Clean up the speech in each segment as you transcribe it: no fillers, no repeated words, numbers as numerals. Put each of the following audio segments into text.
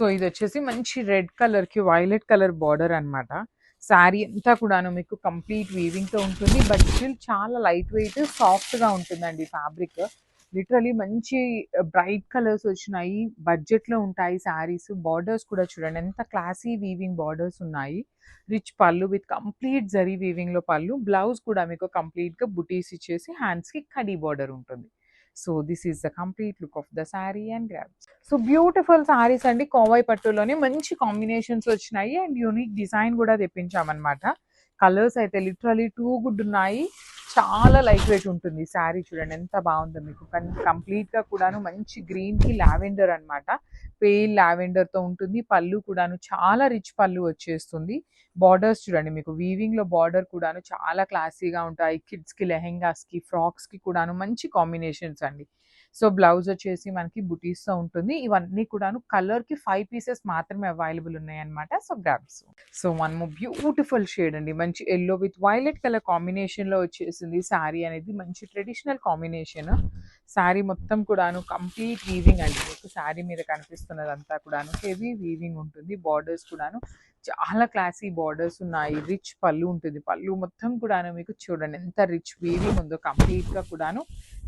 So ఇది వచ్చేసి మంచి రెడ్ కలర్ కి వైలెట్ కలర్ బార్డర్ అన్నమాట. శారీ అంతా కూడాను మీకు కంప్లీట్ వీవింగ్ తో ఉంటుంది. బట్ స్టిల్ చాలా లైట్ వెయిట్ సాఫ్ట్ గా ఉంటుందండి ఫ్యాబ్రిక్. లిటరలీ మంచి బ్రైట్ కలర్స్ వచ్చినాయి. బడ్జెట్ లో ఉంటాయి శారీస్. బార్డర్స్ కూడా చూడండి ఎంత క్లాసీ వీవింగ్ బార్డర్స్ ఉన్నాయి. రిచ్ పళ్ళు విత్ కంప్లీట్ జరీ వీవింగ్ లో పళ్ళు. బ్లౌజ్ కూడా మీకు కంప్లీట్ గా బుటీస్ ఇచ్చేసి హ్యాండ్స్ కి కడీ బార్డర్ ఉంటుంది. So this is the complete look of the sari and grabs. So beautiful saris అండి. కోవై పట్టులోనే మంచి కాంబినేషన్స్ వచ్చినాయి అండ్ యూనిక్ డిజైన్ కూడా తెప్పించామన్నమాట. కలర్స్ అయితే లిటరలీ టూ గుడ్ ఉన్నాయి. చాలా లైట్ వెయిట్ ఉంటుంది శారీ. చూడండి ఎంత బాగుందో మీకు. కంప్లీట్ గా కూడాను మంచి గ్రీన్ కి లావెండర్ అన్నమాట. పేల్ లావెండర్ తో ఉంటుంది. పళ్ళు కూడాను చాలా రిచ్ పళ్ళు వచ్చేస్తుంది. బార్డర్స్ చూడండి మీకు వీవింగ్ లో బార్డర్ కూడాను చాలా క్లాసీగా ఉంటాయి. కిడ్స్ కి లెహెంగాస్ కి ఫ్రాక్స్ కి కూడాను మంచి కాంబినేషన్స్ అండి. సో బ్లౌజ్ వచ్చేసి మనకి బుటీస్ తో ఉంటుంది. ఇవన్నీ కూడాను కలర్ కి 5 పీసెస్ మాత్రమే అవైలబుల్ ఉన్నాయి అనమాట. So grabs. So one more beautiful shade అండి. మంచి yellow with violet colour combination లో వచ్చేసింది శారీ అనేది. మంచి ట్రెడిషనల్ కాంబినేషన్. శారీ మొత్తం కూడాను కంప్లీట్ వీవింగ్ అండి. మీకు శారీ మీద కనిపిస్తున్నదంతా కూడాను హెవీ వీవింగ్ ఉంటుంది. బార్డర్స్ కూడాను చాలా క్లాసీ బార్డర్స్ ఉన్నాయి. రిచ్ పళ్ళు ఉంటుంది. పళ్ళు మొత్తం కూడాను మీకు చూడండి ఎంత రిచ్ వీవింగ్ ఉందో. కంప్లీట్ గా కూడాను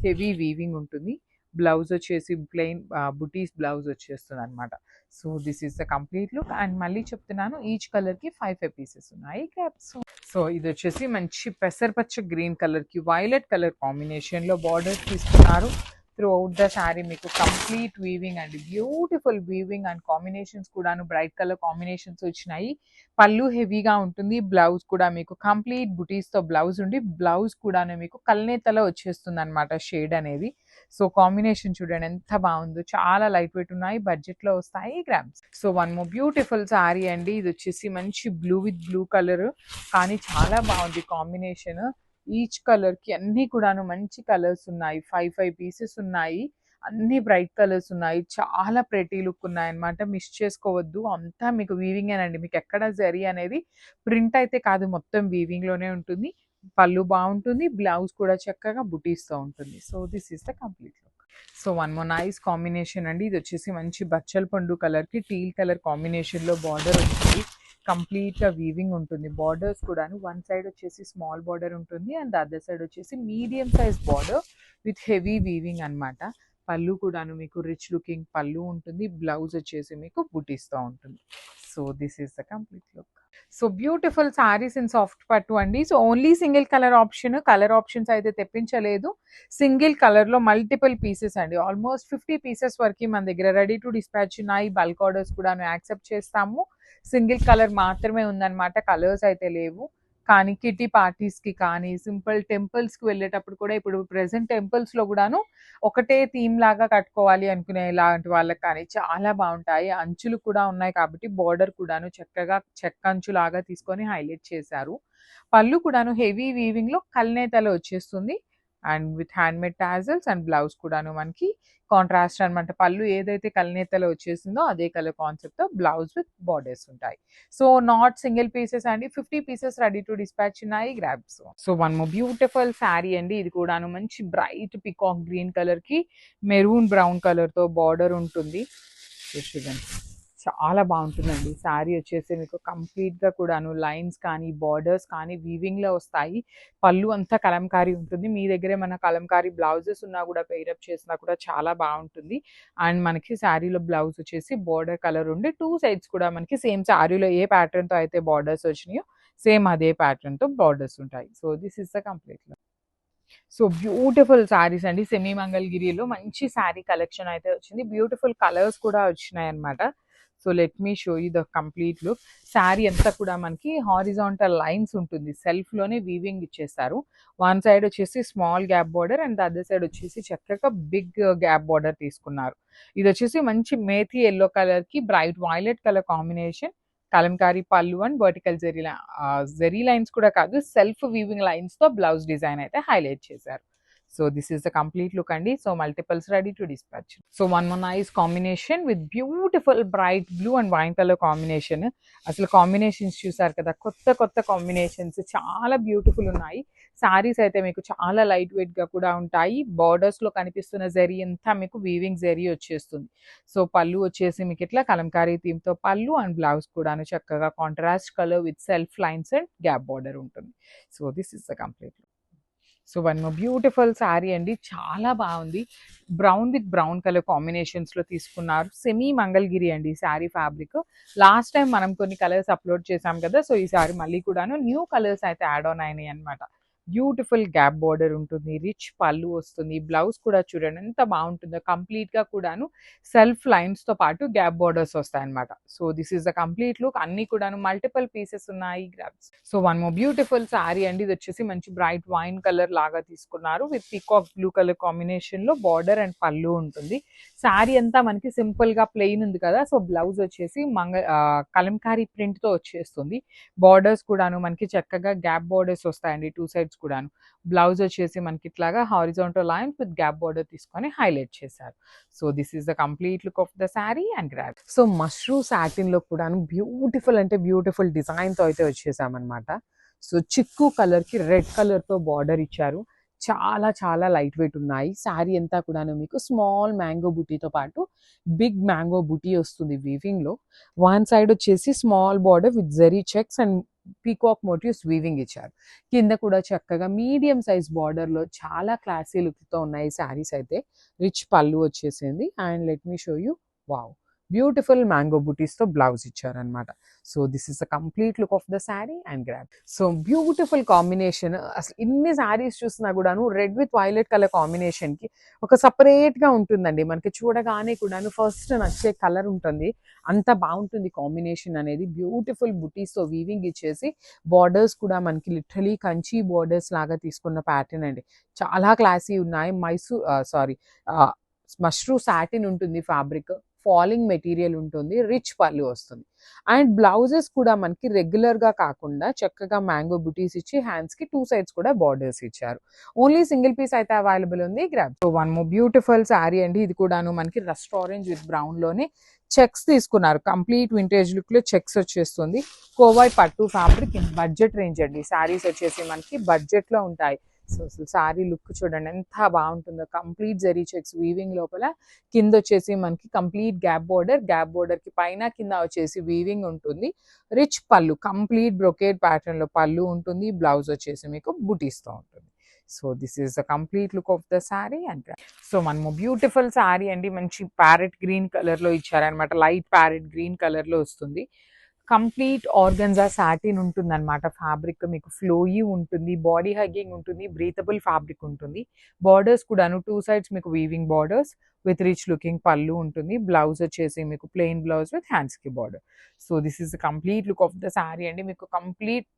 హెవీ వీవింగ్ ఉంటుంది. బ్లౌజ్ వచ్చేసి ప్లెయిన్ బుటీస్ బ్లౌజ్ వచ్చేస్తుంది అనమాట. So this is the complete look. And మళ్ళీ చెప్తున్నాను ఈచ్ కలర్ కి 5 పీసెస్ ఉన్నాయి క్యాప్స్. సో ఇది వచ్చేసి మంచి పెసరపచ్చ గ్రీన్ కలర్ కి వైలెట్ కలర్ కాంబినేషన్ లో బార్డర్స్ తీసుకున్నారు. త్రూ అవుట్ ద శారీ మీకు కంప్లీట్ వీవింగ్ అండి. బ్యూటిఫుల్ వీవింగ్ అండ్ కాంబినేషన్స్ కూడాను బ్రైట్ కలర్ కాంబినేషన్స్ వచ్చినాయి. పళ్ళు హెవీగా ఉంటుంది. బ్లౌజ్ కూడా మీకు కంప్లీట్ బుటీస్ తో బ్లౌజ్ ఉండి బ్లౌజ్ కూడాను మీకు కల్నేతలో వచ్చేస్తుంది అనమాట షేడ్ అనేది. సో కాంబినేషన్ చూడండి ఎంత బాగుందో. చాలా లైట్ వెయిట్ ఉన్నాయి. బడ్జెట్ లో వస్తాయి grams. So one more beautiful sari అండి. ఇది వచ్చేసి మంచి బ్లూ విత్ బ్లూ కలర్ కానీ చాలా బాగుంది కాంబినేషన్. ఈచ్ కలర్ కి అన్ని కూడాను మంచి కలర్స్ ఉన్నాయి. 5 పీసెస్ ఉన్నాయి. అన్ని బ్రైట్ కలర్స్ ఉన్నాయి. చాలా ప్రెటీ లుక్ ఉన్నాయి అనమాట. మిస్ చేసుకోవద్దు. అంతా మీకు వీవింగ్ ఏనండి. మీకు ఎక్కడ జరీ అనేది ప్రింట్ అయితే కాదు, మొత్తం వీవింగ్ లోనే ఉంటుంది. పళ్ళు బాగుంటుంది. బ్లౌజ్ కూడా చక్కగా బుటీస్ తో ఉంటుంది. So this is the complete look. So one more nice combination అండి. ఇది వచ్చేసి మంచి బచ్చల పండు కలర్ కి టీల్ కలర్ కాంబినేషన్ లో బార్డర్ వచ్చింది. కంప్లీట్ గా వీవింగ్ ఉంటుంది. బార్డర్స్ కూడాను వన్ సైడ్ వచ్చేసి స్మాల్ బార్డర్ ఉంటుంది అండ్ అదర్ సైడ్ వచ్చేసి medium size border with heavy weaving అన్నమాట. పళ్ళు కూడాను మీకు రిచ్ లుకింగ్ పళ్ళు ఉంటుంది. బ్లౌజ్ వచ్చేసి మీకు బుటీస్తో ఉంటుంది. So this is the complete look. So beautiful saris in soft పట్టు అండి. So only single colour option. Colour options అయితే తెప్పించలేదు. సింగిల్ కలర్ లో మల్టిపుల్ పీసెస్ అండి. ఆల్మోస్ట్ 50 పీసెస్ వరకు మన దగ్గర రెడీ టు డిస్పాచ్ ఉన్నాయి. బల్క్ ఆర్డర్స్ కూడా యాక్సెప్ట్ చేస్తాము. సింగిల్ కలర్ మాత్రమే ఉందన్నమాట. కలర్స్ అయితే లేవు. కానీ కిటీ పార్టీస్ కి కానీ సింపుల్ టెంపుల్స్ కి వెళ్ళేటప్పుడు కూడా ఇప్పుడు ప్రెసెంట్ టెంపుల్స్ లో కూడాను ఒకటే థీమ్ లాగా కట్టుకోవాలి అనుకునే ఇలాంటి వాళ్ళకి కానీ చాలా బాగుంటాయి. అంచులు కూడా ఉన్నాయి కాబట్టి బోర్డర్ కూడాను చక్కగా చెక్క అంచు లాగా తీసుకొని హైలైట్ చేశారు. పళ్ళు కూడాను హెవీ వీవింగ్ లో కల్నేతలో వచ్చేస్తుంది and with handmade tassels and blouse కూడాను మనకి కాంట్రాస్ట్ అనమాట. పళ్ళు ఏదైతే కల్నేతలో వచ్చేసిందో అదే కలర్ కాన్సెప్ట్ తో బ్లౌజ్ విత్ బార్డర్స్ ఉంటాయి. సో నాట్ సింగిల్ పీసెస్ అండి. 50 పీసెస్ రెడీ టు డిస్పాచ్ ఉన్నాయి. Grabs. So one more beautiful sari అండి. ఇది కూడాను మంచి బ్రైట్ పికాక్ గ్రీన్ కలర్ కి మెరూన్ బ్రౌన్ కలర్ తో బార్డర్ ఉంటుంది. చూడండి చాలా బాగుంటుందండి. శారీ వచ్చేసి మీకు కంప్లీట్ గా కూడాను లైన్స్ కానీ బార్డర్స్ కానీ వీవింగ్ లో వస్తాయి. పళ్ళు అంతా కలంకారీ ఉంటుంది. మీ దగ్గరే మన కలంకారీ బ్లౌజెస్ ఉన్నా కూడా పెయిరప్ చేసినా కూడా చాలా బాగుంటుంది. అండ్ మనకి శారీలో బ్లౌజ్ వచ్చేసి బార్డర్ కలర్ ఉండి 2 సైడ్స్ కూడా మనకి సేమ్ శారీలో ఏ ప్యాటర్న్ తో అయితే బార్డర్స్ వచ్చినాయో సేమ్ అదే ప్యాటర్న్ తో బార్డర్స్ ఉంటాయి. So this is the complete look. So beautiful saris అండి. సెమీ మంగళగిరిలో మంచి శారీ కలెక్షన్ అయితే వచ్చింది. బ్యూటిఫుల్ కలర్స్ కూడా వచ్చినాయి అనమాట. So let me show you the complete look. Sari అంతా కూడా మనకి హారిజాంటల్ లైన్స్ ఉంటుంది. సెల్ఫ్ లోనే వీవింగ్ ఇచ్చేస్తారు. వన్ సైడ్ వచ్చేసి small gap border and other side వచ్చేసి చక్కగా బిగ్ గ్యాప్ బార్డర్ తీసుకున్నారు. ఇది వచ్చేసి మంచి మేథీ ఎల్లో కలర్ కి bright violet colour combination. Kalamkari పళ్ళు అండ్ వర్టికల్ జెరీ లైన్స్ కూడా కాదు, సెల్ఫ్ వీవింగ్ లైన్స్ తో బ్లౌజ్ డిజైన్ అయితే హైలైట్ చేశారు. So this is the complete look అండి. So multiples ready to dispatch. So one more nice combination with beautiful bright blue and wine colour combination. అసలు combinations చూసారు కదా, కొత్త కొత్త combinations చాలా బ్యూటిఫుల్ ఉన్నాయి. సారీస్ అయితే మీకు చాలా లైట్ వెయిట్‌గా కూడా ఉంటాయి. బోర్డర్స్‌లో కనిపిస్తున్న జరీ అంతా మీకు వీవింగ్ జరీ వచ్చేస్తుంది. సో, పళ్ళు వచ్చేసి మీకు ఇట్లా కలంకారీ థీమ్‌తో పళ్ళు అండ్ బ్లౌజ్ కూడాను చక్కగా contrast colour with self lines and gap border ఉంటుంది. So, this is the complete look. So, one more beautiful sari అండి. చాలా బావుంది. బ్రౌన్ విత్ బ్రౌన్ కలర్ కాంబినేషన్స్‌లో తీసుకున్నారు. సెమీ మంగళగిరి అండి శారీ ఫ్యాబ్రిక్. లాస్ట్ టైమ్ మనం కొన్ని కలర్స్ అప్‌లోడ్ చేసాం కదా! సో, ఈసారి మళ్ళీ కూడాను న్యూ కలర్స్ అయితే యాడ్ ఆన్ అయినాయి అన్నమాట. బ్యూటిఫుల్ గ్యాప్ బోర్డర్ ఉంటుంది. రిచ్ పళ్ళు వస్తుంది. బ్లౌజ్ కూడా చూడండి ఎంత బావుంటుందో. కంప్లీట్‌గా కూడాను సెల్ఫ్ లైన్స్‌తో పాటు గ్యాప్ బోర్డర్స్ వస్తాయన్నమాట. So, this is the complete look. అన్నీ కూడాను మల్టిపుల్ పీసెస్ ఉన్నాయి. Grabs. So, one more beautiful sari అండి. ఇది వచ్చేసి మంచి బ్రైట్ వైన్ కలర్ లాగా తీసుకున్నారు. విత్ పీకాక్ బ్లూ కలర్ కాంబినేషన్‌లో బార్డర్ అండ్ పళ్ళు ఉంటుంది. శారీ అంతా మనకి సింపుల్‌గా ప్లెయిన్ ఉంది కదా! సో, బ్లౌజ్ వచ్చేసి కలంకారీ ప్రింట్‌తో వచ్చేస్తుంది. బార్డర్స్ కూడాను మనకి చక్కగా గ్యాప్ బార్డర్స్ వస్తాయండి 2 సైడ్స్ కూడాను. బ్లౌజ్ వచ్చేసి మనకి ఇట్లాగా horizontal lines with gap border తీసుకొని హైలైట్ చేశారు. So, this is the complete look of the sari and grab. సో, మష్రూ సాటిన్‌లో కూడాను బ్యూటిఫుల్ అంటే బ్యూటిఫుల్ డిజైన్‌తో అయితే వచ్చేసామన్నమాట. సో, చిక్కు కలర్‌కి రెడ్ కలర్‌తో బార్డర్ ఇచ్చారు. చాలా చాలా లైట్ వెయిట్ ఉన్నాయి. శారీ అంతా కూడాను మీకు స్మాల్ మ్యాంగో బుటీతో పాటు బిగ్ మ్యాంగో బుటీ వస్తుంది వీవింగ్‌లో. వన్ సైడ్ వచ్చేసి small border with zari checks and peacock motifs weaving ఇచ్చారు. కింద కూడా చక్కగా మీడియం సైజ్ బార్డర్‌లో చాలా క్లాసీ లుక్‌తో ఉన్నాయి శారీస్ అయితే. రిచ్ పళ్ళు వచ్చేసింది and let me show you. Wow! Beautiful mango బుటీస్‌తో బ్లౌజ్ ఇచ్చారనమాట. So, this is the complete look of the sari and grab. So, beautiful combination. అసలు ఇన్ని శారీస్ చూసినా కూడాను రెడ్ విత్ వైలెట్ కలర్ కాంబినేషన్‌కి ఒక సెపరేట్‌గా ఉంటుందండి. మనకి చూడగానే కూడాను ఫస్ట్ నచ్చే కలర్ ఉంటుంది. అంత బావుంటుంది కాంబినేషన్ అనేది. బ్యూటిఫుల్ బుటీస్‌తో వీవింగ్ ఇచ్చేసి బార్డర్స్ కూడా మనకి లిటరల్లీ కంచి బార్డర్స్ లాగా తీసుకున్న ప్యాటర్న్ అండి. చాలా క్లాసీ ఉన్నాయి. మష్రూ సాటిన్ ఉంటుంది ఫ్యాబ్రిక్. ఫాలింగ్ మెటీరియల్ ఉంటుంది. రిచ్ పళ్ళు వస్తుంది. అండ్ బ్లౌజెస్ కూడా మనకి రెగ్యులర్‌గా కాకుండా చక్కగా మ్యాంగో బుటీస్ ఇచ్చి హ్యాండ్స్‌కి 2 సైడ్స్ కూడా బార్డర్స్ ఇచ్చారు. ఓన్లీ సింగిల్ పీస్ అయితే అవైలబుల్ ఉంది. Grab. So, one more beautiful sari అండి. ఇది కూడాను మనకి రస్ట్ ఆరెంజ్ విత్ బ్రౌన్‌లోనే చెక్స్ తీసుకున్నారు. కంప్లీట్ వింటేజ్ లుక్‌లో చెక్స్ వచ్చేస్తుంది. కోవై పట్టు ఫ్యాబ్రిక్ ఇన్ బడ్జెట్ రేంజ్ అండి. శారీస్ వచ్చేసి మనకి బడ్జెట్‌లో ఉంటాయి. సో, అసలు శారీ లుక్ చూడండి ఎంత బావుంటుందో. కంప్లీట్ జరీ చెక్స్ వీవింగ్ లోపల కిందొచ్చేసి మనకి కంప్లీట్ గ్యాప్ బోర్డర్. గ్యాప్ బోర్డర్‌కి పైన కింద వచ్చేసి వీవింగ్ ఉంటుంది. రిచ్ పళ్ళు కంప్లీట్ బ్రొకేడ్ ప్యాటర్న్‌లో పళ్ళు ఉంటుంది. బ్లౌజ్ వచ్చేసి మీకు బుటీస్‌తో ఉంటుంది. So, this is the complete look of the sari and so, మనము బ్యూటిఫుల్ శారీ అండి. మంచి ప్యారెట్ గ్రీన్ కలర్‌లో ఇచ్చారనమాట. లైట్ ప్యారెట్ గ్రీన్ కలర్‌లో వస్తుంది. కంప్లీట్ ఆర్గన్జా సాటిన్ ఉంటుందన్నమాట. ఫ్యాబ్రిక్ మీకు ఫ్లోయీ ఉంటుంది. బాడీ హగ్గింగ్ ఉంటుంది. బ్రీతబుల్ ఫ్యాబ్రిక్ ఉంటుంది. బార్డర్స్ కూడాను 2 సైడ్స్ మీకు weaving borders with rich looking పళ్ళు ఉంటుంది. బ్లౌజ్ వచ్చేసి మీకు ప్లెయిన్ బ్లౌజ్ విత్ హ్యాండ్స్‌కి border. So, this is the complete look of the sari అండి. మీకు కంప్లీట్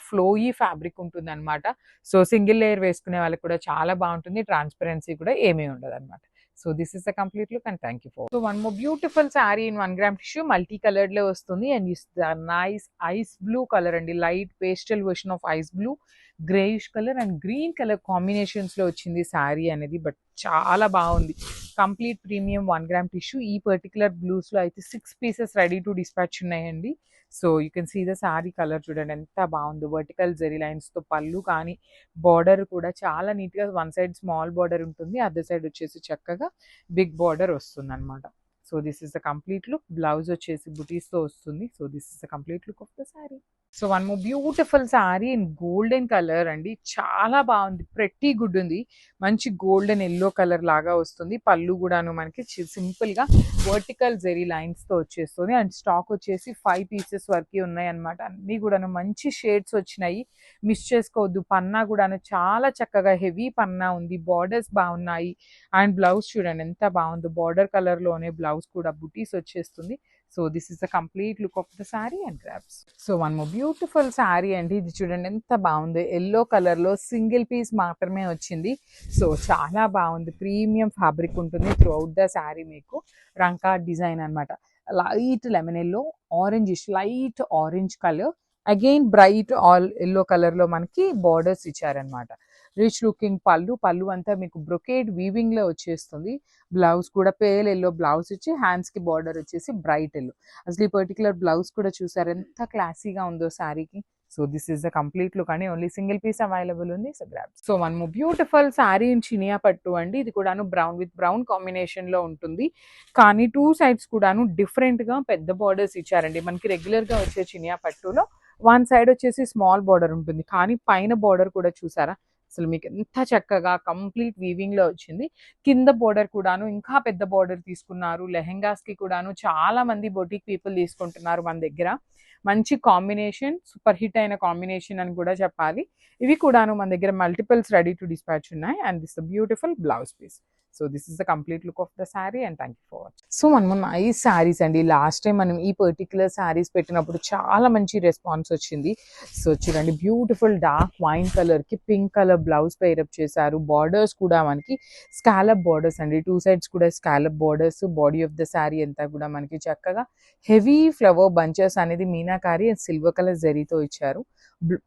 ఫ్లోయీ ఫ్యాబ్రిక్ ఉంటుందన్నమాట. సో, సింగిల్ లేయర్ వేసుకునే వాళ్ళకి కూడా చాలా బావుంటుంది. ట్రాన్స్‌పరెన్సీ కూడా ఏమీ ఉండదన్నమాట. So, this is the complete look and thank you for. So, one more beautiful sari in 1 gram tissue multi కలర్డ్‌లో వస్తుంది and it's the nice ice blue colour అండి. Light pastel version of ice blue, greyish colour and green colour కాంబినేషన్స్‌లో వచ్చింది శారీ అనేది. But చాలా బావుంది. Complete premium 1 gram tissue. ఈ particular బ్లూస్‌లో అయితే 6 పీసెస్ రెడీ టు డిస్పాచ్ ఉన్నాయండి. So, you can see the sari colour చూడండి ఎంత బావుందో. వర్టికల్ జరీ లైన్స్‌తో పళ్ళు కానీ, బార్డర్ కూడా చాలా నీట్‌గా వన్ సైడ్ స్మాల్ బార్డర్ ఉంటుంది. అదర్ సైడ్ వచ్చేసి చక్కగా బిగ్ బార్డర్ వస్తుందన్నమాట. So, this is the complete look. Blouse వచ్చేసి బుటీస్‌తో వస్తుంది. So, this is the complete look of the sari. So, one more beautiful sari in golden colour అండి. చాలా బావుంది. ప్రెట్టీ గుడ్ ఉంది. మంచి గోల్డెన్ యెల్లో కలర్ లాగా వస్తుంది. పళ్ళు కూడాను మనకి సింపుల్‌గా వర్టికల్ జెరీ లైన్స్‌తో వచ్చేస్తుంది. అండ్ స్టాక్ వచ్చేసి 5 పీసెస్ వరకి ఉన్నాయన్నమాట. అన్నీ కూడాను మంచి షేడ్స్ వచ్చినాయి. మిస్ చేసుకోవద్దు. పన్నా కూడాను చాలా చక్కగా హెవీ పన్నా ఉంది. బార్డర్స్ బాగున్నాయి. అండ్ బ్లౌజ్ చూడండి ఎంత బాగుందో. బార్డర్ కలర్‌లోనే బ్లౌజ్ కూడా బుటీస్ వచ్చేస్తుంది. So, this is the complete look of the sari and grabs. So, one more beautiful sari అండి. ఇది చూడండి ఎంత బాగుందో. యెల్లో కలర్‌లో సింగిల్ పీస్ మాత్రమే వచ్చింది. సో, చాలా బాగుంది. ప్రీమియం ఫ్యాబ్రిక్ ఉంటుంది త్రూ అవుట్ ద శారీ. మీకు రంకా డిజైన్ అనమాట. Light lemon yellow, orangish light orange colour, again bright yellow కలర్‌లో మనకి బార్డర్స్ ఇచ్చారనమాట. రిచ్ లుకింగ్ పళ్ళు. పళ్ళు అంతా మీకు బ్రొకేడ్ వీవింగ్‌లో వచ్చేస్తుంది. బ్లౌజ్ కూడా పేల్ యెల్లో బ్లౌజ్ ఇచ్చి హ్యాండ్స్‌కి బార్డర్ వచ్చేసి బ్రైట్ యెల్లో. అసలు ఈ పర్టిక్యులర్ బ్లౌజ్ కూడా చూసారు ఎంత క్లాసీగా ఉందో శారీకి. So this is the complete look అండి. ఓన్లీ సింగిల్ పీస్ అవైలబుల్ ఉంది. So grab. So one more beautiful sari in Chiniya పట్టు అండి. ఇది కూడాను బ్రౌన్ విత్ బ్రౌన్ కాంబినేషన్ లో ఉంటుంది. కానీ టూ సైడ్స్ కూడాను డిఫరెంట్ గా పెద్ద బార్డర్స్ ఇచ్చారండి. మనకి రెగ్యులర్ గా వచ్చే చినియా పట్టులో వన్ సైడ్ వచ్చేసి స్మాల్ బార్డర్ ఉంటుంది, కానీ పైన బార్డర్ కూడా చూసారా అసలు మీకు ఎంత చక్కగా కంప్లీట్ వీవింగ్ లో వచ్చింది. కింద బార్డర్ కూడాను ఇంకా పెద్ద బార్డర్ తీసుకున్నారు. లెహెంగాస్ కి కూడాను చాలా మంది బొటిక్ పీపుల్ తీసుకుంటున్నారు మన దగ్గర. మంచి కాంబినేషన్, సూపర్ హిట్ అయిన కాంబినేషన్ అని కూడా చెప్పాలి. ఇవి కూడాను మన దగ్గర మల్టిపుల్స్ రెడీ టు డిస్పాచ్ ఉన్నాయి. And this beautiful blouse piece. So this is the complete look of the sari and thank you for watching. So మనము నైస్ శారీస్ అండి. లాస్ట్ టైం మనం ఈ పర్టికులర్ శారీస్ పెట్టినప్పుడు చాలా మంచి రెస్పాన్స్ వచ్చింది. సో చూడండి, బ్యూటిఫుల్ డార్క్ వైన్ కలర్ కి పింక్ కలర్ బ్లౌజ్ పేరప్ చేశారు. బార్డర్స్ కూడా మనకి స్కాలప్ బార్డర్స్ అండి. టూ సైడ్స్ కూడా scallop borders. Body of the sari అంతా కూడా మనకి చక్కగా హెవీ ఫ్లవర్ బంచెస్ అనేది మీనాకారి అండ్ సిల్వర్ కలర్ జరీతో ఇచ్చారు.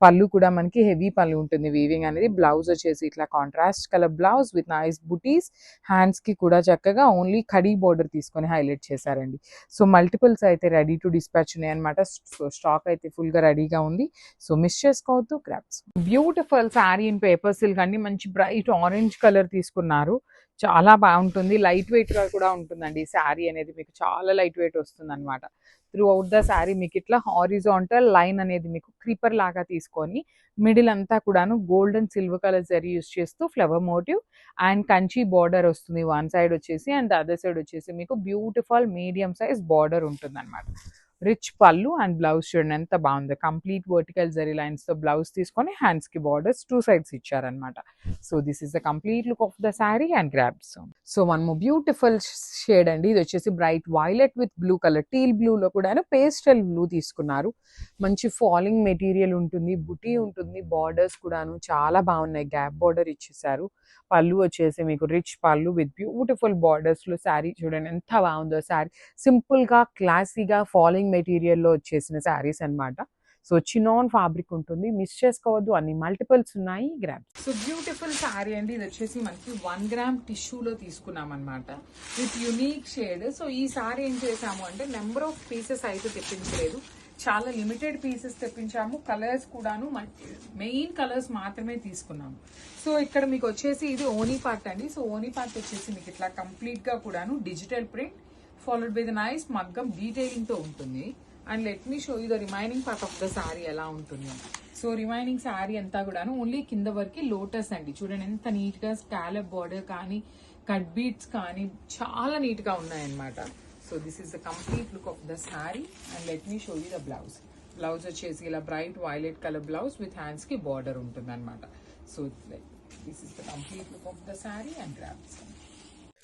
పళ్ళు కూడా మనకి హెవీ పళ్ళు ఉంటుంది వీవింగ్ అనేది. బ్లౌజ్ వచ్చేసి ఇట్లా contrast colour blouse with nice buttis. Hands కి కూడా చక్కగా ఓన్లీ కడీ బోర్డర్ తీసుకొని హైలైట్ చేశారండి. సో మల్టిపుల్స్ అయితే రెడీ టు డిస్పాచ్ ఉన్నాయి అనమాట. సో స్టాక్ అయితే ఫుల్ గా రెడీగా ఉంది. సో మిస్ చేసుకోవద్దు. Grabs. Beautiful sari in paper silk అండి. మంచి బ్రైట్ ఆరెంజ్ కలర్ తీసుకున్నారు. చాలా బాగుంటుంది. లైట్ వెయిట్ గా కూడా ఉంటుందండి. ఈ శారీ అనేది మీకు చాలా లైట్ వెయిట్ వస్తుంది అనమాట. త్రూ అవుట్ ద శారీ మీకు ఇట్లా హారిజాంటల్ లైన్ అనేది మీకు క్రీపర్ లాగా తీసుకొని మిడిల్ అంతా కూడాను gold and silver colour zari use చేస్తూ flower motif and Kanchi border వస్తుంది వన్ సైడ్ వచ్చేసి. అండ్ అదర్ సైడ్ వచ్చేసి మీకు బ్యూటిఫుల్ మీడియం సైజ్ బార్డర్ ఉంటుంది అనమాట. రిచ్ పళ్ళు అండ్ బ్లౌజ్ చూడండి ఎంత బాగుంది. కంప్లీట్ వర్టికల్ జరీ లైన్స్ తో బ్లౌజ్ తీసుకొని హ్యాండ్స్ కి బార్డర్స్ టూ సైడ్స్ ఇచ్చారనమాట. So this is the complete look of the sari and grabs. So one more beautiful shade అండి. ఇది వచ్చేసి bright violet with blue colour, teal blue లో కూడా పేస్టల్ బ్లూ తీసుకున్నారు. మంచి ఫాలింగ్ మెటీరియల్ ఉంటుంది, బుటీ ఉంటుంది. బార్డర్స్ కూడాను చాలా బాగున్నాయి. గ్యాప్ బార్డర్ ఇచ్చేసారు. పళ్ళు వచ్చేసి మీకు రిచ్ పళ్ళు విత్ బ్యూటిఫుల్ బార్డర్స్ లో శారీ చూడండి ఎంత బాగుందో. శారీ సింపుల్ గా క్లాసీగా ఫాలింగ్ మెటీరియల్ లో వచ్చేసిన శారీస్ అనమాట. సో చినాన్ ఫ్యాబ్రిక్ ఉంటుంది. మిస్ చేసుకోవద్దు. అన్ని మల్టిపుల్స్ ఉన్నాయి. గ్రామ్. సో బ్యూటిఫుల్ శారీ అండి. ఇది వచ్చేసి మనకి 1 గ్రామ్ టిష్యూలో తీసుకున్నాం అనమాట విత్ యునీక్ షేడ్. సో ఈ శారీ ఏం చేసాము అంటే నెంబర్ ఆఫ్ పీసెస్ అయితే తెప్పించలేదు, చాలా లిమిటెడ్ పీసెస్ తెప్పించాము. కలర్స్ కూడాను మెయిన్ కలర్స్ మాత్రమే తీసుకున్నాము. సో ఇక్కడ మీకు వచ్చేసి ఇది ఓనీ పార్ట్ అండి. సో ఓనీ పార్ట్ వచ్చేసి మీకు ఇట్లా కంప్లీట్ గా కూడాను digital print followed by the nice మగ్గం డీటెయిలింగ్ తో ఉంటుంది. And let me show you the remaining part of the sari ఎలా ఉంటుంది. సో రిమైనింగ్ శారీ అంతా కూడాను ఓన్లీ కింద వరకు లోటస్ అండి. చూడండి ఎంత నీట్ గా స్కాలప్ బార్డర్ కానీ కట్ బీట్స్ కానీ చాలా నీట్ గా ఉన్నాయన్నమాట. So this is the complete look of the sari and let me show you the blouse. Blouse వచ్చేసి ఇలా bright violet colour blouse with hands కి బార్డర్ ఉంటుంది అనమాట. So this is the complete look of the sari and grabs.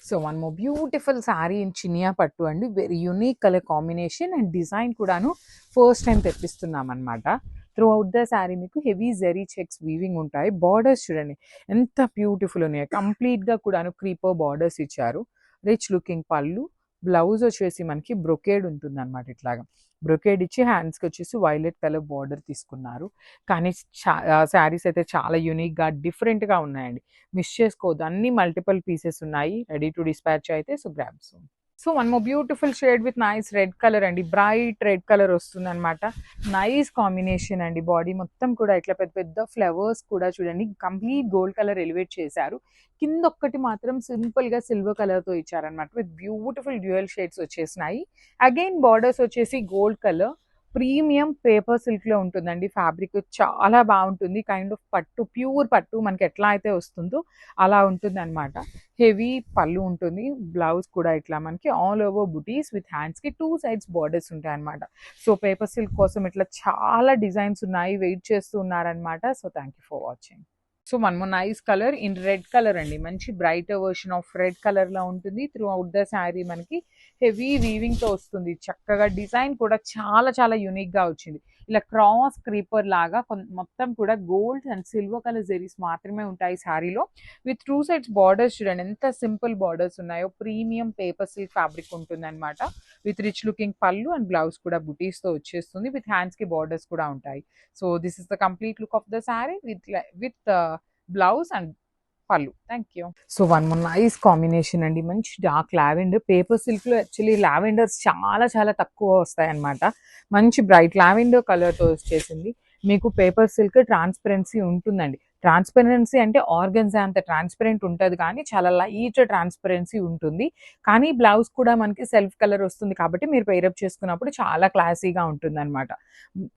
So one more beautiful sari in Chiniya పట్టు అండి. Very unique colour combination and design కూడాను first time తెప్పిస్తున్నాం అనమాట. Through out the sari మీకు heavy zari checks weaving ఉంటాయి. Borders చూడండి ఎంత beautiful ఉన్నాయి. Complete గా కూడాను క్రీపర్ బార్డర్స్ ఇచ్చారు. రిచ్ లుకింగ్ పళ్ళు. బ్లౌజ్ వచ్చేసి మనకి బ్రొకేడ్ ఉంటుంది అనమాట. ఇట్లాగా బ్రొకేడ్ ఇచ్చి హ్యాండ్స్కి వచ్చేసి వైలెట్ కలర్ బార్డర్ తీసుకున్నారు. కానీ శారీస్ అయితే చాలా యూనిక్గా డిఫరెంట్గా ఉన్నాయండి. మిస్ చేసుకోవద్దు. అన్ని మల్టిపుల్ పీసెస్ ఉన్నాయి. రెడీ టు డిస్పాచ్ అయితే. So grabs. So one more beautiful shade with nice red colour అండి. బ్రైట్ రెడ్ కలర్ వస్తుంది అనమాట. నైస్ కాంబినేషన్ అండి. బాడీ మొత్తం కూడా ఇట్లా పెద్ద పెద్ద ఫ్లవర్స్ కూడా చూడండి కంప్లీట్ గోల్డ్ కలర్ ఎలివేట్ చేశారు. కింద ఒక్కటి మాత్రం సింపుల్ గా సిల్వర్ కలర్ తో ఇచ్చారనమాట. విత్ బ్యూటిఫుల్ డ్యూయల్ షేడ్స్ వచ్చేసినాయి. అగైన్ బార్డర్స్ వచ్చేసి gold colour. Premium paper silk లో ఉంటుందండి. ఫ్యాబ్రిక్ చాలా బాగుంటుంది. కైండ్ ఆఫ్ పట్టు, ప్యూర్ పట్టు మనకి ఎట్లా అయితే వస్తుందో అలా ఉంటుంది అనమాట. హెవీ పళ్ళు ఉంటుంది. బ్లౌజ్ కూడా ఇట్లా మనకి all over buttis with hands కి టూ సైడ్స్ బార్డర్స్ ఉంటాయి అనమాట. సో పేపర్ సిల్క్ కోసం ఇట్లా చాలా డిజైన్స్ ఉన్నాయి. వెయిట్ చేస్తూ ఉన్నారనమాట. So thank you for watching. So one more nice colour in red colour అండి. మంచి brighter version of red colour లో ఉంటుంది. త్రూ అవుట్ ద శారీ మనకి హెవీ వీవింగ్ తో వస్తుంది. చక్కగా డిజైన్ కూడా చాలా చాలా యూనిక్ గా వచ్చింది. ఇలా క్రాస్ క్రీపర్ లాగా మొత్తం కూడా gold and silver colour zaris మాత్రమే ఉంటాయి శారీలో. విత్ టూ సైడ్స్ బార్డర్స్ చూడండి ఎంత సింపుల్ బార్డర్స్ ఉన్నాయో. ప్రీమియం పేపర్ సిల్క్ ఫ్యాబ్రిక్ ఉంటుంది అనమాట. విత్ రిచ్ లుకింగ్ పళ్ళు అండ్ బ్లౌజ్ కూడా బుటీస్ తో వచ్చేస్తుంది. విత్ హ్యాండ్స్ కి బార్డర్స్ కూడా ఉంటాయి. So this is the complete look of the sari with blouse and పళ్ళు. Thank you. So one more nice combination అండి. మంచి డార్క్ లావెండర్. పేపర్ సిల్క్ లో యాక్చువల్లీ లావెండర్స్ చాలా చాలా తక్కువ వస్తాయి అనమాట. మంచి బ్రైట్ లావెండర్ కలర్ తో వచ్చేసింది. మీకు పేపర్ సిల్క్ ట్రాన్స్పరెన్సీ ఉంటుందండి. ట్రాన్స్పరెన్సీ అంటే ఆర్గన్జా అంత ట్రాన్స్పరెంట్ ఉంటది కానీ చాలా లైట్ ట్రాన్స్పరెన్సీ ఉంటుంది. కానీ బ్లౌజ్ కూడా మనకి సెల్ఫ్ కలర్ వస్తుంది కాబట్టి మీరు పెయిరప్ చేసుకున్నప్పుడు చాలా క్లాసీగా ఉంటుందనమాట.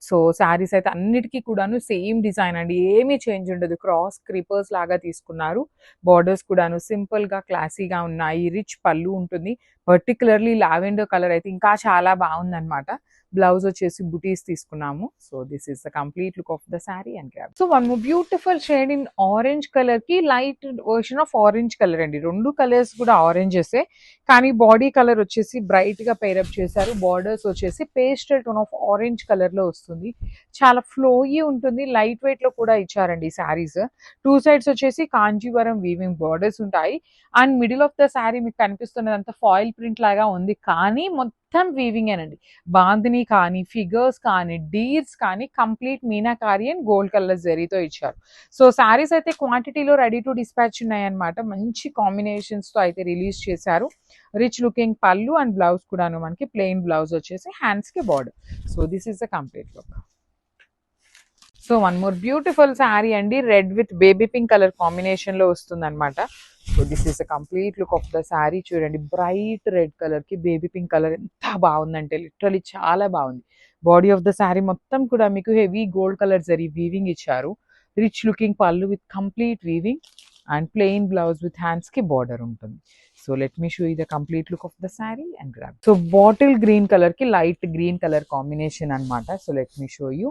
సో శారీస్ అయితే అన్నిటికీ కూడాను సేమ్ డిజైన్ అండి. ఏమీ చేంజ్ ఉండదు. క్రాస్ క్రీపర్స్ లాగా తీసుకున్నారు. బార్డర్స్ కూడాను సింపుల్‌గా క్లాసీగా ఉన్నాయి. రిచ్ పళ్ళు ఉంటుంది. పర్టిక్యులర్‌లీ లావెండర్ కలర్ అయితే ఇంకా చాలా బావుందనమాట. బ్లౌజ్ వచ్చేసి బుటీస్ తీసుకున్నాము. So this is the complete look of the sari and grab. So one more beautiful shade in orange colour కి light version of orange colour అండి. రెండు కలర్స్ కూడా ఆరెంజెసే కానీ బాడీ కలర్ వచ్చేసి బ్రైట్ గా పేరప్ చేశారు. బార్డర్స్ వచ్చేసి pastel tone of orange colour లో వస్తుంది. చాలా ఫ్లోయీ ఉంటుంది. లైట్ వెయిట్ లో కూడా ఇచ్చారండి ఈ శారీస్. టూ సైడ్స్ వచ్చేసి కాంజీవరం వీవింగ్ బార్డర్స్ ఉంటాయి. And middle of the sari మీకు కనిపిస్తున్నదంతా ఫాయిల్ ప్రింట్ లాగా ఉంది కానీ మొత్తం వీవింగ్ ఏనండి. బాందిని కానీ ఫిగర్స్ కానీ డీర్స్ కానీ complete meenakari and gold colour జరీతో ఇచ్చారు. సో శారీస్ అయితే క్వాంటిటీలో రెడీ టు డిస్పాచ్ ఉన్నాయన్నమాట. మంచి కాంబినేషన్స్ తో అయితే రిలీజ్ చేశారు. రిచ్ లుకింగ్ పళ్ళు అండ్ బ్లౌజ్ కూడాను మనకి ప్లెయిన్ బ్లౌజ్ వచ్చేసి హ్యాండ్స్ కి border. So this is the complete look. So one more beautiful sari అండి. Red with baby pink colour combination లో వస్తుంది అనమాట. So this is the complete look of the sari. చూడండి బ్రైట్ రెడ్ కలర్ కి baby pink colour ఎంత బాగుందంటే literally చాలా బాగుంది. బాడీ ఆఫ్ ద శారీ మొత్తం కూడా మీకు heavy gold colour zari weaving ఇచ్చారు. రిచ్ లుకింగ్ పళ్ళు with complete weaving and plain blouse with hands కి బార్డర్ ఉంటుంది. So let me show you the complete look of the sari and grab. So bottle green colour కి light green colour combination అనమాట. So let me show you.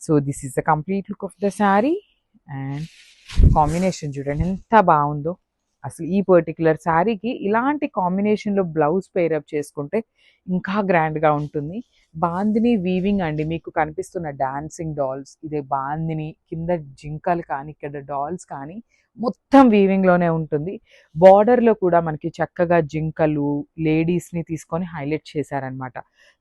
So this is the complete look of the sari and combination చూడండి ఎంత బాగుందో. అసలు ఈ particular శారీకి ఇలాంటి కాంబినేషన్లో బ్లౌజ్ పేరప్ చేసుకుంటే ఇంకా గ్రాండ్గా ఉంటుంది. బాందిని వీవింగ్ అండి. మీకు కనిపిస్తున్న డాన్సింగ్ డాల్స్ ఇదే బాందిని. కింద జింకలు కానీ ఇక్కడ డాల్స్ కానీ మొత్తం వీవింగ్లోనే ఉంటుంది. బార్డర్లో కూడా మనకి చక్కగా జింకలు లేడీస్ని తీసుకొని హైలైట్ చేశారనమాట.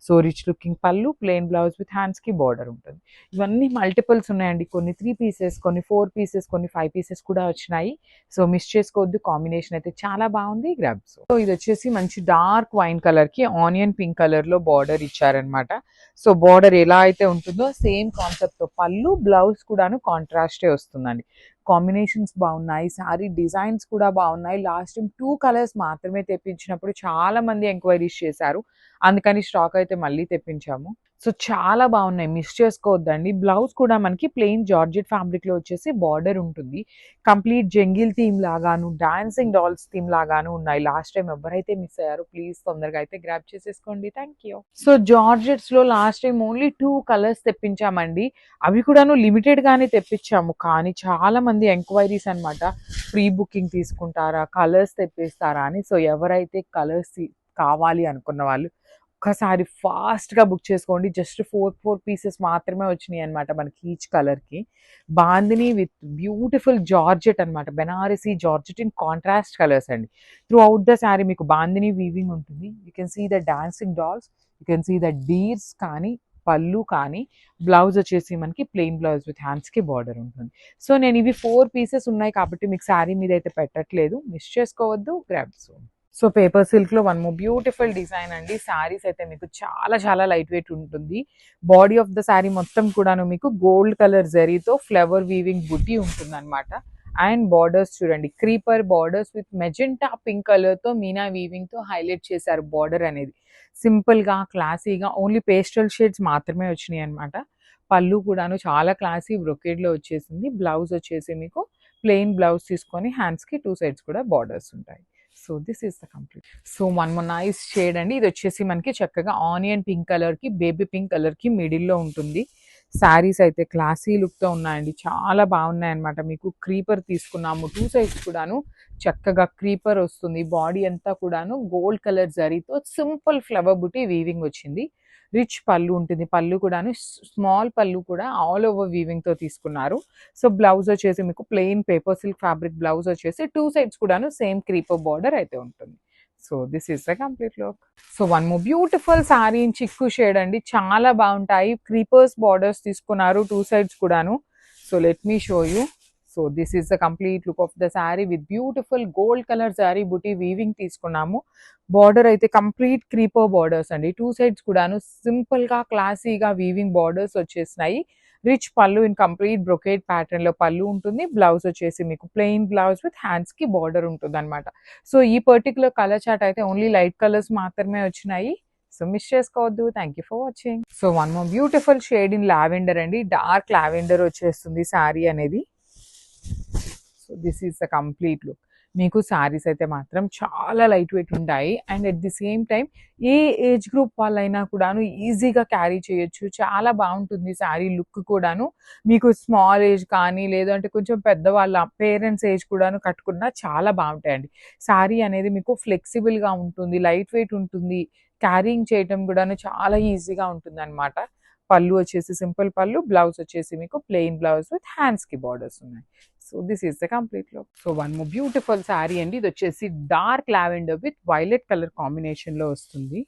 సో రిచ్ లుకింగ్ పళ్ళు ప్లెయిన్ బ్లౌజ్ విత్ హ్యాండ్స్కి బార్డర్ ఉంటుంది. ఇవన్నీ మల్టిపుల్స్ ఉన్నాయండి. కొన్ని 3 పీసెస్, కొన్ని 4 పీసెస్, కొన్ని 5 పీసెస్ కూడా వచ్చినాయి. సో మిస్ చేసుకోవద్దు. కాంబినేషన్ అయితే చాలా బాగుంది. గ్రాబ్స్. సో ఇది వచ్చేసి మంచి డార్క్ వైన్ కలర్ కి ఆనియన్ పింక్ కలర్ లో బార్డర్ ఇచ్చారనమాట. సో బార్డర్ ఎలా అయితే ఉంటుందో సేమ్ కాన్సెప్ట్ తో పళ్ళు బ్లౌజ్ కూడాను కాంట్రాస్టే వస్తుందండి. కాంబినేషన్స్ బాగున్నాయి. శారీ డిజైన్స్ కూడా బాగున్నాయి. లాస్ట్ టైం 2 కలర్స్ మాత్రమే తెప్పించినప్పుడు చాలా మంది ఎంక్వైరీస్ చేశారు. అందుకని స్టాక్ అయితే మళ్ళీ తెప్పించాము. సో చాలా బాగున్నాయి. మిస్ చేసుకోవద్దండి. బ్లౌజ్ కూడా మనకి ప్లెయిన్ జార్జెట్ ఫ్యాబ్రిక్ లో వచ్చేసి బార్డర్ ఉంటుంది. కంప్లీట్ జంగిల్ థీమ్ లాగాను డాన్సింగ్ డాల్స్ థీమ్ లాగాను ఉన్నాయి. లాస్ట్ టైం ఎవరైతే మిస్ అయ్యారో ప్లీజ్ తొందరగా అయితే గ్రాబ్ చేసేసుకోండి. Thank you. సో జార్జెట్స్ లో లాస్ట్ టైం ఓన్లీ 2 కలర్స్ తెప్పించామండి. అవి కూడాను లిమిటెడ్ గానే తెప్పించాము. కానీ చాలా మంది ఎంక్వైరీస్ అనమాట. ప్రీ బుకింగ్ తీసుకుంటారా, కలర్స్ తెప్పిస్తారా అని. సో ఎవరైతే కలర్స్ కావాలి అనుకున్న వాళ్ళు ఒక్కసారి ఫాస్ట్గా బుక్ చేసుకోండి. జస్ట్ 4 పీసెస్ మాత్రమే వచ్చినాయి అనమాట మనకి ఈచ్ కలర్కి. బాందిని విత్ బ్యూటిఫుల్ జార్జెట్ అనమాట. Banarasi georgette in contrast colours అండి. త్రూ అవుట్ ద శారీ మీకు బాందిని వీవింగ్ ఉంటుంది. You can see the dancing dolls, you can see the deers కానీ పళ్ళు కానీ బ్లౌజ్ వచ్చేసి మనకి ప్లెయిన్ బ్లౌజ్ విత్ హ్యాండ్స్కి బార్డర్ ఉంటుంది. సో నేను ఇవి 4 పీసెస్ ఉన్నాయి కాబట్టి మీకు శారీ మీద అయితే పెట్టట్లేదు. మిస్ చేసుకోవద్దు. Grab soon. So paper silk లో వన్ మోర్ బ్యూటిఫుల్ డిజైన్ అండి. శారీస్ అయితే మీకు చాలా చాలా లైట్ వెయిట్ ఉంటుంది. బాడీ ఆఫ్ ద శారీ మొత్తం కూడాను మీకు గోల్డ్ కలర్ జరీతో ఫ్లవర్ వీవింగ్ బుటీ ఉంటుంది అనమాట. అండ్ బార్డర్స్ చూడండి creeper borders with magenta pink colour తో మీనా వీవింగ్ తో హైలైట్ చేశారు. బార్డర్ అనేది సింపుల్ గా క్లాసీగా ఓన్లీ పేస్టల్ షేడ్స్ మాత్రమే వచ్చినాయి అనమాట. పళ్ళు కూడాను చాలా క్లాసీ బ్రొకేడ్ లో వచ్చేసింది. బ్లౌజ్ వచ్చేసి మీకు ప్లెయిన్ బ్లౌజ్ తీసుకొని హ్యాండ్స్ కి 2 సైడ్స్ కూడా బార్డర్స్ ఉంటాయి. So this is the complete. So one more nice shade అండి. ఇది వచ్చేసి మనకి చక్కగా ఆనియన్ పింక్ కలర్ కి బేబీ పింక్ కలర్ కి మిడిల్ లో ఉంటుంది. శారీస్ అయితే క్లాసీ లుక్ తో ఉన్నాయండి. చాలా బాగున్నాయి అనమాట. మీకు క్రీపర్ తీసుకున్నాము. 2 సైడ్స్ కూడాను చక్కగా క్రీపర్ వస్తుంది. బాడీ అంతా కూడాను గోల్డ్ కలర్ జరీతో సింపుల్ ఫ్లవర్ బుటీ వీవింగ్ వచ్చింది. రిచ్ పళ్ళు ఉంటుంది. పళ్ళు కూడాను స్మాల్ పళ్ళు కూడా ఆల్ ఓవర్ వీవింగ్ తో తీసుకున్నారు. సో బ్లౌజ్ వచ్చేసి మీకు plain paper silk fabric blouse వచ్చేసి 2 సైడ్స్ కూడాను సేమ్ క్రీపర్ బార్డర్ అయితే ఉంటుంది. So this is the complete look. So one more beautiful sari in చిక్కు షేడ్ అండి. చాలా బాగుంటాయి. క్రీపర్స్ బార్డర్స్ తీసుకున్నారు 2 సైడ్స్ కూడాను. So let me show you. So this is the complete look of the sari with beautiful gold colour sari buti weaving తీసుకున్నాము. Border అయితే complete creeper borders అండి. 2 sides కూడాను సింపుల్ గా క్లాసీగా వీవింగ్ బార్డర్స్ వచ్చేసినాయి. రిచ్ పళ్ళు ఇన్ కంప్లీట్ బ్రొకేట్ ప్యాటర్న్ లో పళ్ళు ఉంటుంది. బ్లౌజ్ వచ్చేసి మీకు ప్లెయిన్ బ్లౌజ్ విత్ హ్యాండ్స్ కి బార్డర్ ఉంటుంది అనమాట. సో ఈ పర్టికులర్ కలర్ చార్ట్ అయితే ఓన్లీ లైట్ కలర్స్ మాత్రమే వచ్చినాయి. సో మిస్ చేసుకోవద్దు. Thank you for watching. So one more beautiful shade in lavender అండి. డార్క్ లావెండర్ వచ్చేస్తుంది శారీ అనేది. So this is the complete look. మీకు శారీస్ అయితే మాత్రం చాలా లైట్ వెయిట్ ఉంటాయి. And at the same time A age group వాళ్ళైనా కూడాను ఈజీగా క్యారీ చేయొచ్చు. చాలా బాగుంటుంది శారీ లుక్ కూడాను. మీకు స్మాల్ ఏజ్ కానీ లేదంటే కొంచెం పెద్దవాళ్ళ పేరెంట్స్ ఏజ్ కూడాను కట్టుకున్నా చాలా బాగుంటాయండి. శారీ అనేది మీకు ఫ్లెక్సిబుల్గా ఉంటుంది, లైట్ వెయిట్ ఉంటుంది, క్యారింగ్ చేయటం కూడాను చాలా ఈజీగా ఉంటుంది అనమాట. పళ్ళు వచ్చేసి సింపుల్ పళ్ళు, బ్లౌజ్ వచ్చేసి మీకు ప్లెయిన్ బ్లౌజ్ విత్ హ్యాండ్స్కి బార్డర్స్ ఉన్నాయి. So this is the complete look. So one more beautiful sari అండి. ఇది వచ్చేసి dark lavender with violet colour combination లో వస్తుంది.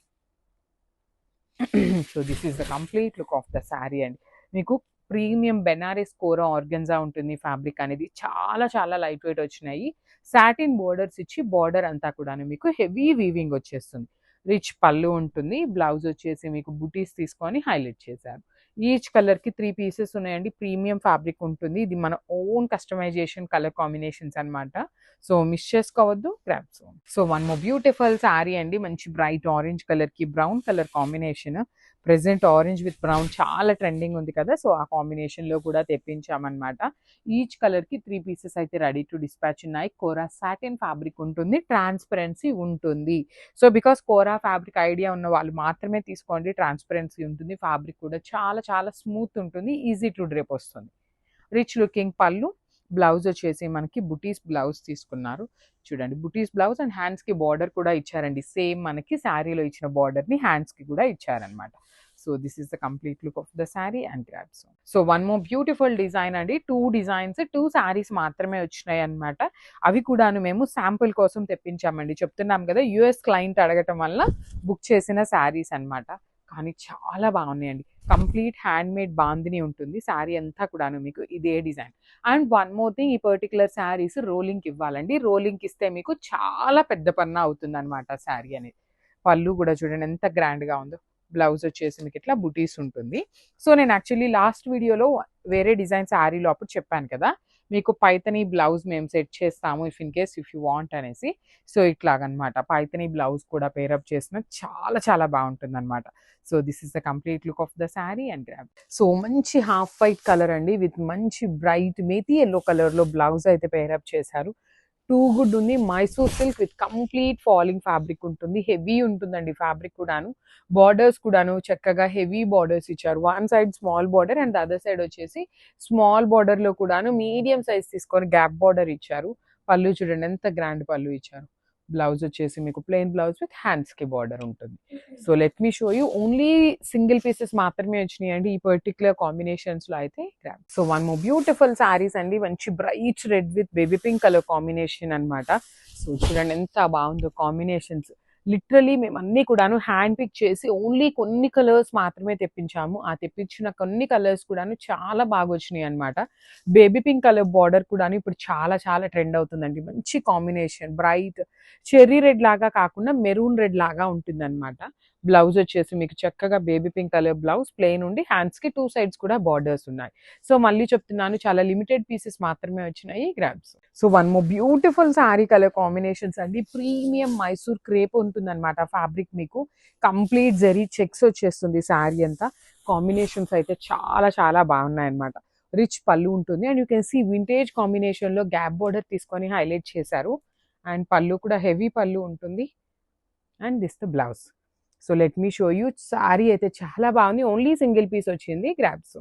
So this is the complete look of the sari అండి. మీకు ప్రీమియం బెనారస్ కోరా ఆర్గన్జా ఉంటుంది. ఫ్యాబ్రిక్ అనేది చాలా చాలా లైట్ వెయిట్ వచ్చినాయి. సాటిన్ బోర్డర్స్ ఇచ్చి బార్డర్ అంతా కూడా మీకు హెవీ వీవింగ్ వచ్చేస్తుంది. రిచ్ పళ్ళు ఉంటుంది. బ్లౌజ్ వచ్చేసి మీకు బుటీస్ తీసుకొని హైలైట్ చేశారు. ఈచ్ కలర్ కి 3 పీసెస్ ఉన్నాయండి. ప్రీమియం ఫ్యాబ్రిక్ ఉంటుంది. ఇది మన ఓన్ కస్టమైజేషన్ కలర్ కాంబినేషన్స్ అనమాట. సో మిస్ చేసుకోవద్దు. Grabs. So one more beautiful sari అండి. మంచి బ్రైట్ ఆరెంజ్ కలర్ కి brown colour combination. Present orange with brown చాలా ట్రెండింగ్ ఉంది కదా. సో ఆ కాంబినేషన్ లో కూడా తెప్పించామన్నమాట. ఈచ్ కలర్ కి 3 పీసెస్ అయితే రెడీ టు డిస్పాచ్ ఉన్నాయి. కోరా సాటిన్ ఫ్యాబ్రిక్ ఉంటుంది, ట్రాన్స్పరెన్సీ ఉంటుంది. So because kora fabric idea ఉన్న వాళ్ళు మాత్రమే తీసుకోండి. ట్రాన్స్పరెన్సీ ఉంటుంది. ఫ్యాబ్రిక్ కూడా చాలా చాలా స్మూత్ ఉంటుంది. ఈజీ టు డ్రేప్ వస్తుంది. రిచ్ లుకింగ్ పళ్ళు, బ్లౌజ్ వచ్చేసి మనకి బుటీస్ బ్లౌజ్ తీసుకున్నారు. చూడండి, బుటీస్ బ్లౌజ్ అండ్ హ్యాండ్స్ కి బార్డర్ కూడా ఇచ్చారండి. సేమ్ మనకి శారీలో ఇచ్చిన బార్డర్ ని హ్యాండ్స్ కి కూడా ఇచ్చారనమాట. So this is the complete look of the sari and grabs. So one more beautiful design అండి. 2 డిజైన్స్ 2 శారీస్ మాత్రమే వచ్చినాయి అనమాట. అవి కూడాను మేము శాంపుల్ కోసం తెప్పించామండి. చెప్తున్నాం కదా, యుఎస్ క్లయింట్ అడగటం వల్ల బుక్ చేసిన శారీస్ అనమాట. కానీ చాలా బాగున్నాయండి. కంప్లీట్ హ్యాండ్ మేడ్ బాందిని ఉంటుంది. శారీ అంతా కూడాను మీకు ఇదే design. And one more thing, ఈ పర్టికులర్ శారీస్ రోలింగ్కి ఇవ్వాలండి. రోలింగ్కి ఇస్తే మీకు చాలా పెద్ద పన్నా అవుతుంది అనమాట శారీ అనేది. పళ్ళు కూడా చూడండి ఎంత గ్రాండ్గా ఉందో. బ్లౌజ్ వచ్చేసి మీకు ఇట్లా బుటీస్ ఉంటుంది. సో నేను యాక్చువల్లీ లాస్ట్ వీడియోలో వేరే డిజైన్ శారీలో అప్పుడు చెప్పాను కదా, మీకు పైతనీ బ్లౌజ్ మేము సెట్ చేస్తాము if in case if you want అనేసి. సో ఇట్లాగనమాట పైతనీ బ్లౌజ్ కూడా పేరప్ చేసిన చాలా చాలా బాగుంటుంది అనమాట. So this is the complete look of the sari and grab. So మంచి హాఫ్ వైట్ కలర్ అండి విత్ మంచి బ్రైట్ మేతి ఎల్లో కలర్లో బ్లౌజ్ అయితే పేరప్ చేశారు. టూ గుడ్ ఉంది. Mysore silk with complete falling fabric ఉంటుంది. హెవీ ఉంటుందండి ఫ్యాబ్రిక్ కూడాను. బార్డర్స్ కూడాను చక్కగా హెవీ బార్డర్స్ ఇచ్చారు. One side small border and other side వచ్చేసి స్మాల్ బార్డర్ లో కూడాను మీడియం సైజ్ తీసుకొని గ్యాప్ బార్డర్ ఇచ్చారు. పళ్ళు చూడండి ఎంత గ్రాండ్ పళ్ళు ఇచ్చారు. బ్లౌజ్ వచ్చేసి మీకు ప్లెయిన్ బ్లౌజ్ విత్ హ్యాండ్స్ కి బార్డర్ ఉంటుంది. So let me show you. Only single pieces మాత్రమే వచ్చినాయి అండి ఈ పర్టికులర్ కాంబినేషన్స్ లో అయితే. So one more beautiful saris అండి. మంచి bright red with baby pink colour combination అనమాట. సో చూడండి ఎంత బాగుందో కాంబినేషన్స్. లిటరలీ మేము అన్ని కూడాను హ్యాండ్ పిక్ చేసి ఓన్లీ కొన్ని కలర్స్ మాత్రమే తెప్పించాము. ఆ తెప్పించిన కొన్ని కలర్స్ కూడాను చాలా బాగా వచ్చినాయి అనమాట. బేబీ పింక్ కలర్ బార్డర్ కూడాను ఇప్పుడు చాలా చాలా ట్రెండ్ అవుతుందండి. మంచి కాంబినేషన్, బ్రైట్ చెర్రీ రెడ్ లాగా కాకుండా మెరూన్ రెడ్ లాగా ఉంటుంది అనమాట. బ్లౌజ్ వచ్చేసి మీకు చక్కగా baby pink colour blouse plain ఉండి హ్యాండ్స్ కి 2 సైడ్స్ కూడా బార్డర్స్ ఉన్నాయి. సో మళ్ళీ చెప్తున్నాను, చాలా లిమిటెడ్ పీసెస్ మాత్రమే వచ్చినాయి grabs. So one more beautiful sari colour combinations అండి. ప్రీమియం మైసూర్ క్రేప్ ఉంటుంది అనమాట ఫ్యాబ్రిక్. మీకు కంప్లీట్ జరీ చెక్స్ వచ్చేస్తుంది శారీ అంతా. కాంబినేషన్స్ అయితే చాలా చాలా బాగున్నాయి అనమాట. రిచ్ పళ్ళు ఉంటుంది and you can see vintage combination లో గ్యాప్ బార్డర్ తీసుకొని హైలైట్ చేశారు. అండ్ పళ్ళు కూడా హెవీ పళ్ళు ఉంటుంది. And this the blouse. So let me show you. Sari అయితే చాలా బాగుంది. ఓన్లీ సింగిల్ పీస్ వచ్చింది. గ్రాబ్స్.